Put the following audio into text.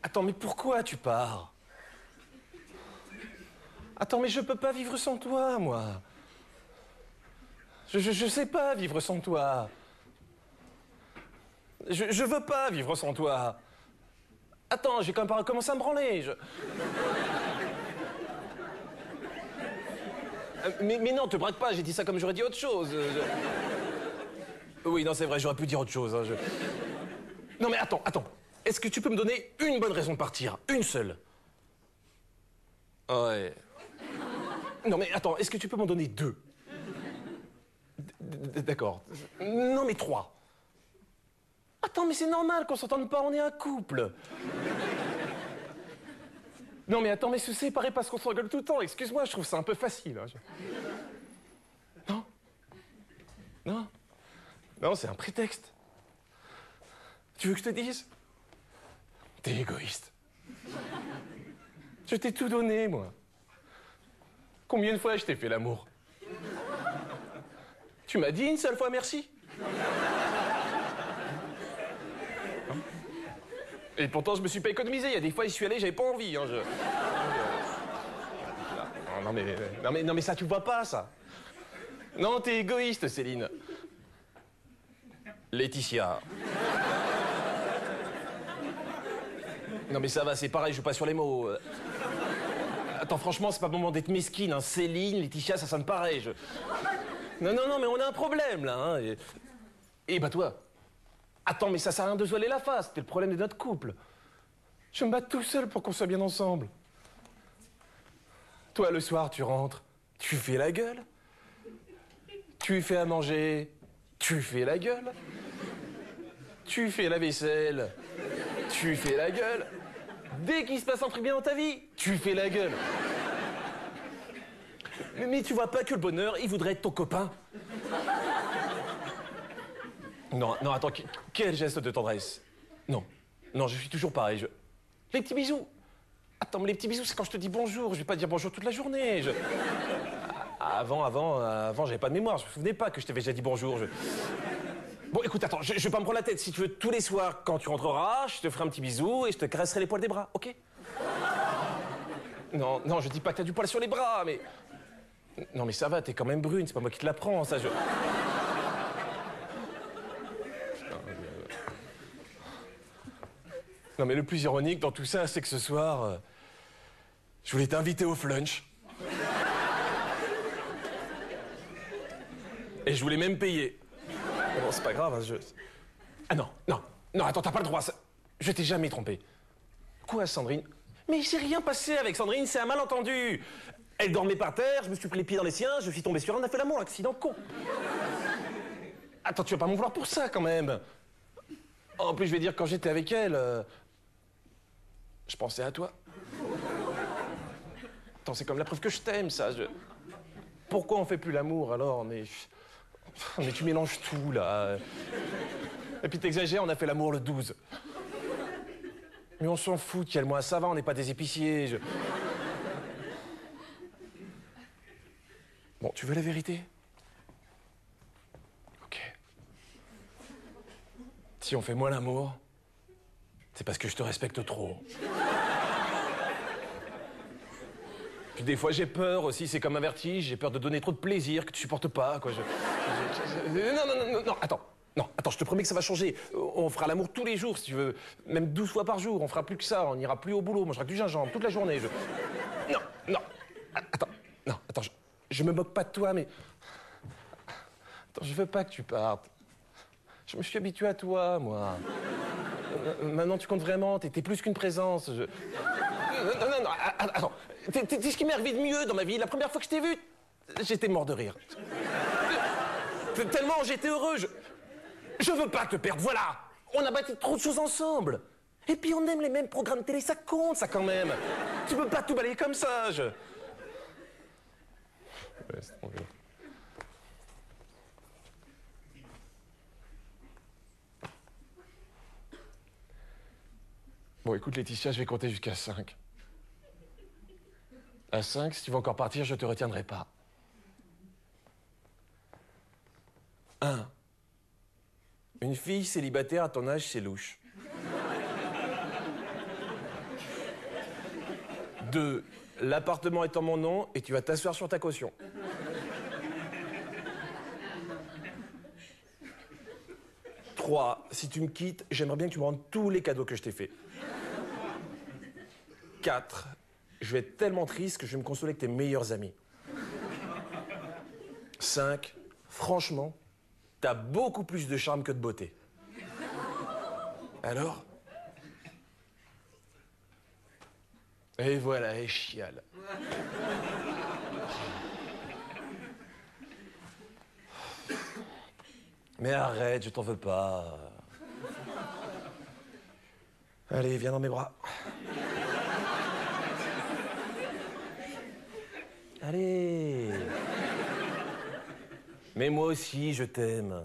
Attends, mais pourquoi tu pars? Attends, mais je peux pas vivre sans toi, moi. Je sais pas vivre sans toi. Je veux pas vivre sans toi. Attends, j'ai quand même pas recommencé à me branler. Mais non, te braque pas, j'ai dit ça comme j'aurais dit autre chose. Oui, non, c'est vrai, j'aurais pu dire autre chose. Hein, Non, mais attends. Est-ce que tu peux me donner une bonne raison de partir? Une seule? Ouais. Non, mais attends, est-ce que tu peux m'en donner deux? D'accord. Non, mais trois. Attends, mais c'est normal qu'on s'entende pas, on est un couple. Non, mais attends, mais se séparer parce qu'on s'engueule tout le temps, excuse-moi, je trouve ça un peu facile. Hein, Non? Non? Non, c'est un prétexte. Tu veux que je te dise? T'es égoïste. Je t'ai tout donné, moi. Combien de fois je t'ai fait l'amour? Tu m'as dit une seule fois merci? Et pourtant, je me suis pas économisé. Il y a des fois, j'y suis allé, j'avais pas envie. Hein, non, mais ça, tu vois pas, ça. Non, t'es égoïste, Céline. Laetitia. Non, mais ça va, c'est pareil, je joue pas sur les mots. Attends, franchement, c'est pas le moment d'être mesquine. Hein. Céline, Laetitia, ça sonne pareil. Non, mais on a un problème, là. Hein, et bah, toi. Attends, mais ça sert à rien de se voiler la face. C'est le problème de notre couple. Je me bats tout seul pour qu'on soit bien ensemble. Toi, le soir, tu rentres, tu fais la gueule. Tu fais à manger, tu fais la gueule. Tu fais la vaisselle, tu fais la gueule. Dès qu'il se passe un truc bien dans ta vie, tu fais la gueule. Mais tu vois pas que le bonheur, il voudrait être ton copain? Non, attends, quel geste de tendresse. Non, je suis toujours pareil. Les petits bisous. Attends, mais les petits bisous, c'est quand je te dis bonjour. Je vais pas dire bonjour toute la journée. Avant, j'avais pas de mémoire. Je me souvenais pas que je t'avais déjà dit bonjour. Bon, écoute, attends, je vais pas me prendre la tête. Si tu veux, tous les soirs, quand tu rentreras, je te ferai un petit bisou et je te caresserai les poils des bras, ok? Non, je dis pas que t'as du poil sur les bras, mais... Non, mais ça va, t'es quand même brune, c'est pas moi qui te l'apprends, ça, Non, mais le plus ironique dans tout ça, c'est que ce soir, je voulais t'inviter au flunch. Et je voulais même payer. Bon, c'est pas grave, hein, Ah non, attends, t'as pas le droit, ça... Je t'ai jamais trompé. Quoi, Sandrine? Mais il s'est rien passé avec Sandrine, c'est un malentendu. Elle dormait par terre, je me suis pris les pieds dans les siens, je suis tombé sur elle, on a fait l'amour, accident con. Attends, tu vas pas m'en vouloir pour ça, quand même. En plus, je vais dire, quand j'étais avec elle, je pensais à toi. Attends, c'est comme la preuve que je t'aime, ça. Pourquoi on fait plus l'amour, alors? Mais tu mélanges tout, là. Et puis t'exagères, on a fait l'amour le 12. Mais on s'en fout, quel mois, ça va, on n'est pas des épiciers. Bon, tu veux la vérité? Ok. Si on fait moins l'amour, c'est parce que je te respecte trop. Puis des fois j'ai peur aussi, c'est comme un vertige, j'ai peur de donner trop de plaisir que tu supportes pas, quoi. Non, attends, je te promets que ça va changer. On fera l'amour tous les jours, si tu veux. Même 12 fois par jour, on fera plus que ça, on ira plus au boulot, on mangera que du gingembre toute la journée. Attends, je me moque pas de toi, mais... Attends, je veux pas que tu partes. Je me suis habitué à toi, moi. Maintenant, tu comptes vraiment, t'es plus qu'une présence. Non, attends. T'es ce qui m'est arrivé de mieux dans ma vie. La première fois que je t'ai vu, j'étais mort de rire. Tellement j'étais heureux, je veux pas te perdre, voilà. On a bâti trop de choses ensemble. Et puis on aime les mêmes programmes télé, ça compte, ça, quand même. Tu peux pas tout balayer comme ça, Laisse tomber. Bon, écoute, Laetitia, je vais compter jusqu'à 5. À 5, si tu veux encore partir, je te retiendrai pas. 1. Une fille célibataire à ton âge, c'est louche. 2, l'appartement est en mon nom et tu vas t'asseoir sur ta caution. 3, si tu me quittes, j'aimerais bien que tu me rendes tous les cadeaux que je t'ai faits. 4, je vais être tellement triste que je vais me consoler avec tes meilleurs amis. 5, franchement, t'as beaucoup plus de charme que de beauté. Alors? Et voilà, et chiale. Mais arrête, je t'en veux pas. Allez, viens dans mes bras. Allez. Mais moi aussi, je t'aime.